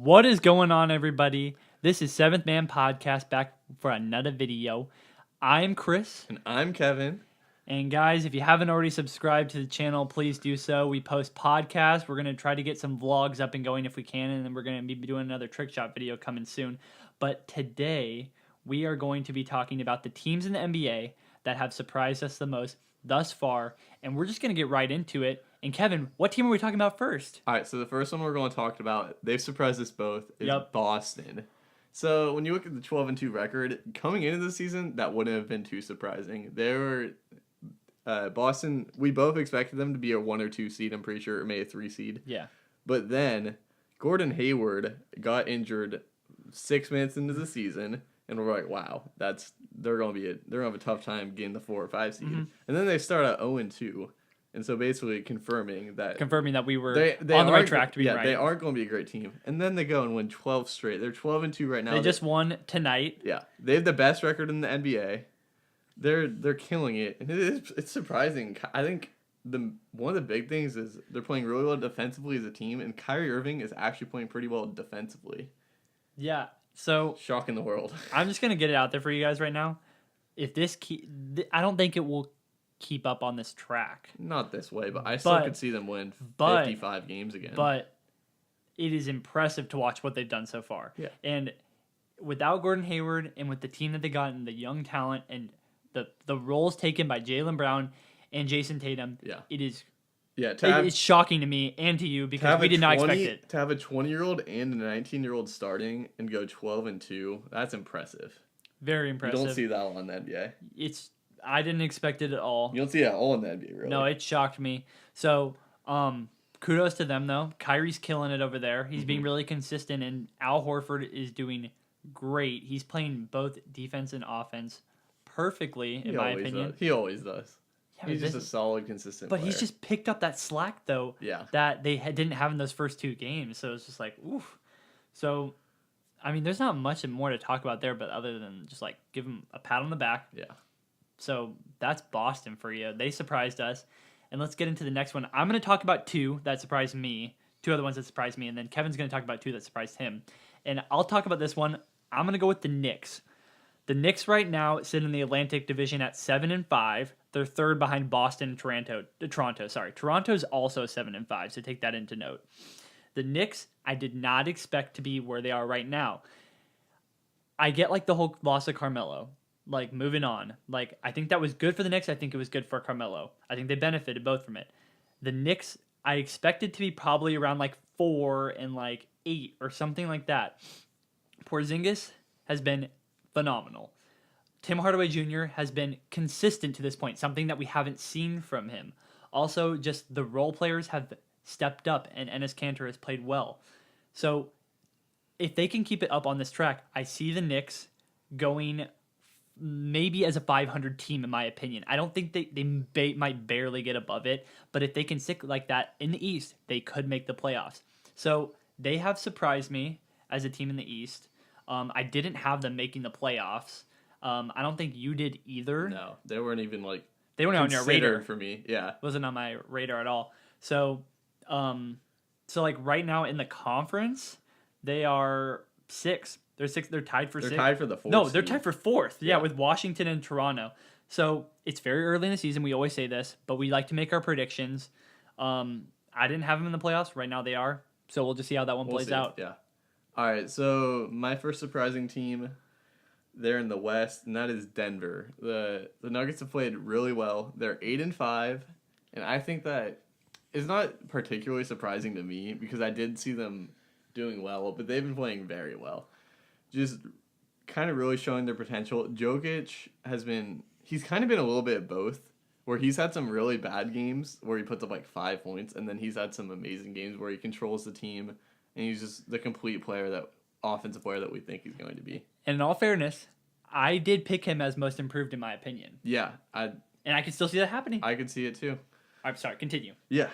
What is going on, everybody? This is Seventh Man Podcast back for another video. I'm Chris. And I'm Kevin. And guys, if you haven't already subscribed to the channel, please do so. We post podcasts. We're going to try to get some vlogs up and going if we can, and then we're going to be doing another trick shot video coming soon. But today, we are going to be talking about the teams in the NBA that have surprised us the most thus far, and we're just going to get right into it. And Kevin, what team are we talking about first? All right, so the first one we're going to talk about, they've surprised us both, is Boston. So when you look at the 12-2 record, coming into the season, that wouldn't have been too surprising. They were Boston. We both expected them to be a 1 or 2 seed. I'm pretty sure, or maybe a 3 seed. Yeah. But then Gordon Hayward got injured 6 minutes into the season, and we're like, wow, they're gonna have a tough time getting the 4 or 5 seed. Mm-hmm. And then they start at 0-2. And so basically confirming that we were on the right track to be right. Yeah, they aren't going to be a great team. And then they go and win 12 straight. They're 12-2 right now. They just won tonight. Yeah. They have the best record in the NBA. They're killing it. And it's surprising. I think one of the big things is they're playing really well defensively as a team, and Kyrie Irving is actually playing pretty well defensively. Yeah. So shocking the world. I'm just going to get it out there for you guys right now. If this I don't think it will keep up on this track. Not this way, but I still could see them win 55 games again. But it is impressive to watch what they've done so far. Yeah. And without Gordon Hayward and with the team that they got and the young talent and the roles taken by Jaylen Brown and Jason Tatum, it is it's shocking to me and to you because we did not expect it. To have a 20-year-old and a 19-year-old starting and go 12-2, that's impressive. Very impressive. You don't see that all in the NBA. I didn't expect it at all. You don't see that all in the NBA, really. No, it shocked me. So, kudos to them, though. Kyrie's killing it over there. He's being really consistent, and Al Horford is doing great. He's playing both defense and offense perfectly, in my opinion. He always does. Yeah, he's just a solid, consistent player. He's just picked up that slack, though, that they didn't have in those first 2 games. So it's just like, oof. So, I mean, there's not much more to talk about there, but other than just, like, give him a pat on the back. Yeah. So that's Boston for you. They surprised us. And let's get into the next one. I'm going to talk about 2 that surprised me, 2 other ones that surprised me, and then Kevin's going to talk about 2 that surprised him. And I'll talk about this one. I'm going to go with the Knicks. The Knicks right now sit in the Atlantic Division at 7-5. They're third behind Boston and Toronto. Toronto's also 7-5, so take that into note. The Knicks, I did not expect to be where they are right now. I get like the whole loss of Carmelo. Like, moving on. Like, I think that was good for the Knicks. I think it was good for Carmelo. I think they benefited both from it. The Knicks, I expected to be probably around, like, 4 and, like, 8 or something like that. Porzingis has been phenomenal. Tim Hardaway Jr. has been consistent to this point, something that we haven't seen from him. Also, just the role players have stepped up, and Enes Kanter has played well. So, if they can keep it up on this track, I see the Knicks going maybe as a 500 team, in my opinion. I don't think they might barely get above it, but if they can stick like that in the East, they could make the playoffs. So they have surprised me as a team in the East. I didn't have them making the playoffs. I don't think you did either. No, they weren't even like they weren't on your radar for me. Yeah, wasn't on my radar at all. So, like right now in the conference, they are 6. They're 6. They're tied for 6. They're tied for the 4th. No, they're tied for 4th. Yeah, with Washington and Toronto. So it's very early in the season. We always say this, but we like to make our predictions. I didn't have them in the playoffs. Right now they are. So we'll just see how that one plays out. Yeah. All right. So my first surprising team, they're in the West, and that is Denver. The Nuggets have played really well. They're 8-5, and I think that is not particularly surprising to me because I did see them doing well, but they've been playing very well. Just kind of really showing their potential. Jokic he's kind of been a little bit of both, where he's had some really bad games where he puts up like 5 points, and then he's had some amazing games where he controls the team, and he's just the complete offensive player that we think he's going to be. And in all fairness, I did pick him as most improved in my opinion. Yeah. And I can still see that happening. I could see it too. I'm sorry, continue. Yeah.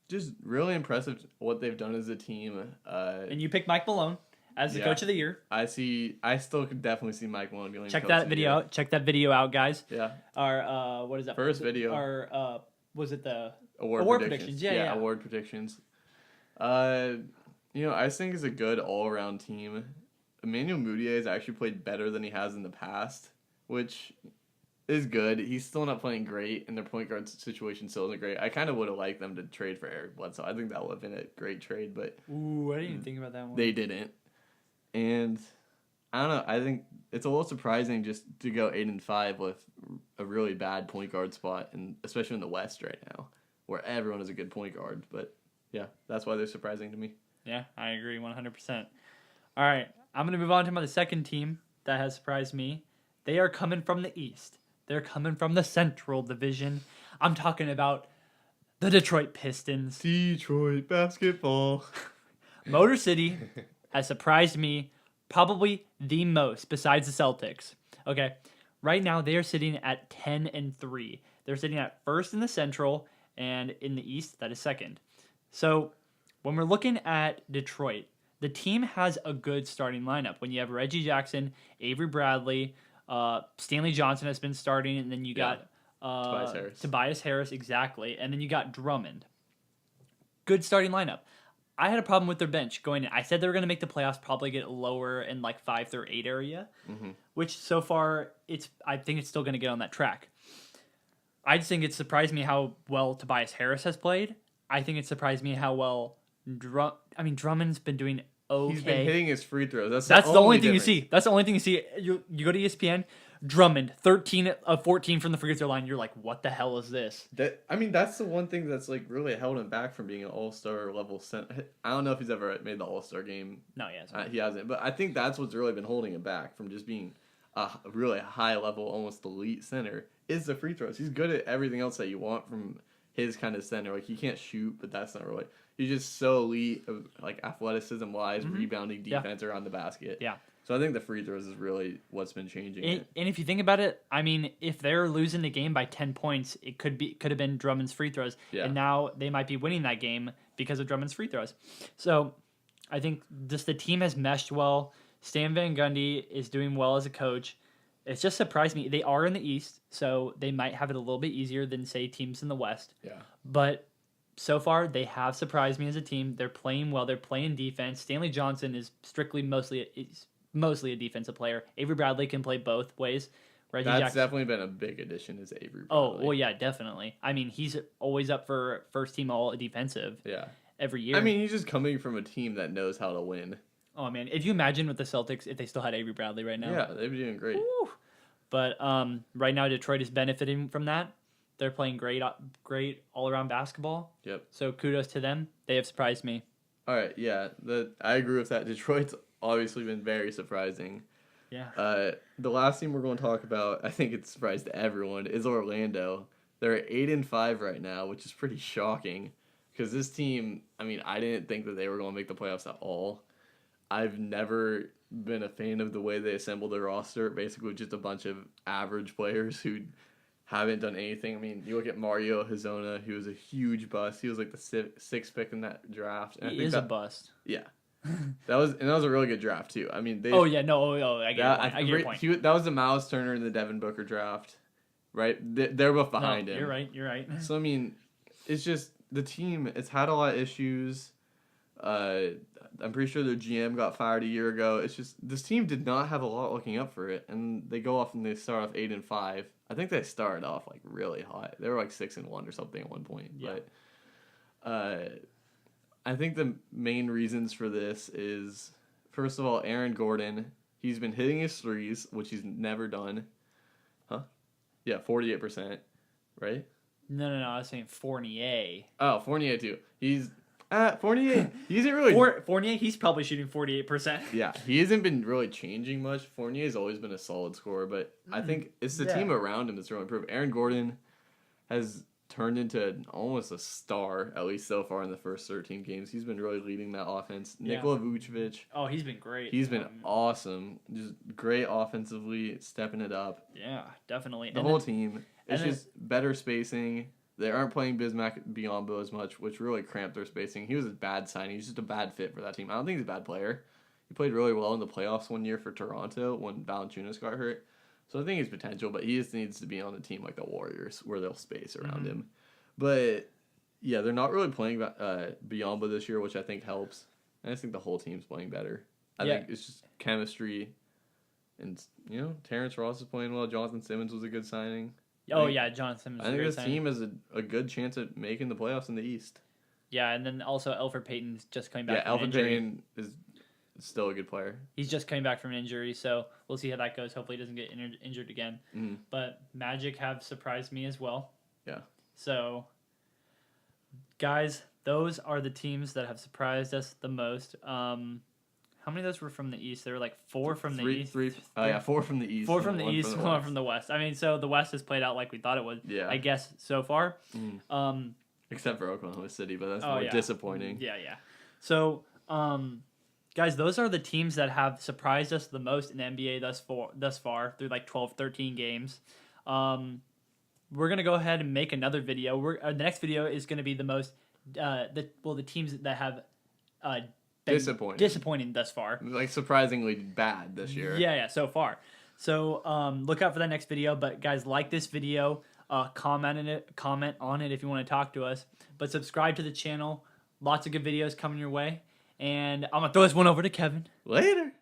Just really impressive what they've done as a team. And you picked Mike Malone as the coach of the year. I still could definitely see Mike Malone being Check that video out. Check that video out, guys. Yeah. Our what is that? First video. Our was it the award predictions? Yeah, award predictions. I just think it's a good all-around team. Emmanuel Mudiay has actually played better than he has in the past, which is good. He's still not playing great, and their point guard situation still isn't great. I kind of would have liked them to trade for Eric Bledsoe. I think that would have been a great trade, but Ooh, I didn't even think about that one. they didn't. And I don't know. I think it's a little surprising just to go 8-5 with a really bad point guard spot, and especially in the West right now, where everyone is a good point guard. But yeah, that's why they're surprising to me. Yeah, I agree 100%. All right, I'm going to move on to the second team that has surprised me. They are coming from the East. They're coming from the Central Division. I'm talking about the Detroit Pistons. Detroit basketball. Motor City has surprised me probably the most besides the Celtics. Okay, right now they are sitting at 10-3. They're sitting at first in the Central, and in the East, that is second. So when we're looking at Detroit, the team has a good starting lineup. When you have Reggie Jackson, Avery Bradley, Stanley Johnson has been starting, and then you got Tobias Harris, exactly, and then you got Drummond. Good starting lineup. I had a problem with their bench going in. I said they were going to make the playoffs, probably get lower in like 5 through 8 area, which so far I think it's still going to get on that track. I just think it surprised me how well Tobias Harris has played. I think it surprised me how well Drummond's been doing okay. He's been hitting his free throws. That's the only thing you see. That's the only thing you see. You go to ESPN, Drummond, 13 of 14 from the free throw line. You're like, what the hell is this? That's the one thing that's like really held him back from being an all-star level center. I don't know if he's ever made the all-star game. No, he hasn't. He hasn't. But I think that's what's really been holding him back from just being a really high-level, almost elite center, is the free throws. He's good at everything else that you want from his kind of center. Like, he can't shoot, but that's not really... He's just so elite, like athleticism-wise, rebounding defense around the basket. Yeah. So I think the free throws is really what's been changing it. And if you think about it, I mean, if they're losing the game by 10 points, it could have been Drummond's free throws. Yeah. And now they might be winning that game because of Drummond's free throws. So I think just the team has meshed well. Stan Van Gundy is doing well as a coach. It's just surprised me. They are in the East, so they might have it a little bit easier than, say, teams in the West. Yeah. But so far, they have surprised me as a team. They're playing well. They're playing defense. Stanley Johnson is mostly a defensive player. Avery Bradley can play both ways. Reggie Jackson, definitely been a big addition as Avery Bradley. Oh, well, yeah, definitely. I mean, he's always up for first team all defensive. Yeah. Every year. I mean, he's just coming from a team that knows how to win. Oh, man. If you imagine with the Celtics, if they still had Avery Bradley right now. Yeah, they'd be doing great. Woo. But right now, Detroit is benefiting from that. They're playing great all-around basketball. Yep. So kudos to them. They have surprised me. All right, yeah. I agree with that. Detroit's obviously been very surprising. Yeah. The last team we're going to talk about, I think it surprised everyone, is Orlando. They're at 8-5 right now, which is pretty shocking. Because this team, I mean, I didn't think that they were going to make the playoffs at all. I've never been a fan of the way they assembled their roster. Basically, just a bunch of average players who haven't done anything. I mean, you look at Mario Hezonja, he was a huge bust. He was like the sixth pick in that draft. And he is a bust. Yeah. That was a really good draft too. I mean, I get your point. That was the Miles Turner and the Devin Booker draft, right? They're both behind him. You're right. So I mean, it's just the team. It's had a lot of issues. I'm pretty sure their GM got fired a year ago. It's just this team did not have a lot looking up for it, and they go off and they start off 8-5. I think they started off like really hot. They were like 6-1 or something at one point. Yeah. But I think the main reasons for this is, first of all, Aaron Gordon. He's been hitting his threes, which he's never done. Huh? Yeah, 48%, right? No, I was saying Fournier. Oh, Fournier too. Fournier, he isn't really... Fournier, he's probably shooting 48%. Yeah, he hasn't been really changing much. Fournier's always been a solid scorer, but I think it's the team around him that's really improved. Aaron Gordon has turned into almost a star, at least so far in the first 13 games. He's been really leading that offense. Yeah. Nikola Vucevic. Oh, he's been great. He's been awesome. Just great offensively, stepping it up. Yeah, definitely. The whole team. It's just better spacing. They aren't playing Bismack Biyombo as much, which really cramped their spacing. He was a bad signing. He's just a bad fit for that team. I don't think he's a bad player. He played really well in the playoffs one year for Toronto when Valanciunas got hurt. So I think he's potential, but he just needs to be on a team like the Warriors where they'll space around him. But, yeah, they're not really playing Biyombo this year, which I think helps. I just think the whole team's playing better. I Yeah. think it's just chemistry, and Terrence Ross is playing well. Jonathan Simmons was a good signing. Oh yeah, Jonathan Simmons. I think this team has a good chance at making the playoffs in the East. Yeah, and then also Elfrid Payton's just coming back. Yeah, from an Elfrid injury. Payton is still a good player. He's just coming back from an injury, so we'll see how that goes. Hopefully, he doesn't get injured again. Mm-hmm. But Magic have surprised me as well. Yeah. So, guys, those are the teams that have surprised us the most. How many of those were from the East? There were like four from the East. Four from the East. Four from the East, one from the West. I mean, so the West has played out like we thought it would. Yeah. I guess so far. Except for Oklahoma City, but that's more disappointing. Yeah. So, guys, those are the teams that have surprised us the most in the NBA thus far through like 12, 13 games. We're gonna go ahead and make another video. The next video is gonna be the most the teams that have been disappointing thus far. Like surprisingly bad this year. Yeah, so far. So look out for that next video. But guys, like this video, comment on it if you want to talk to us. But subscribe to the channel. Lots of good videos coming your way. And I'm gonna throw this one over to Kevin. Later.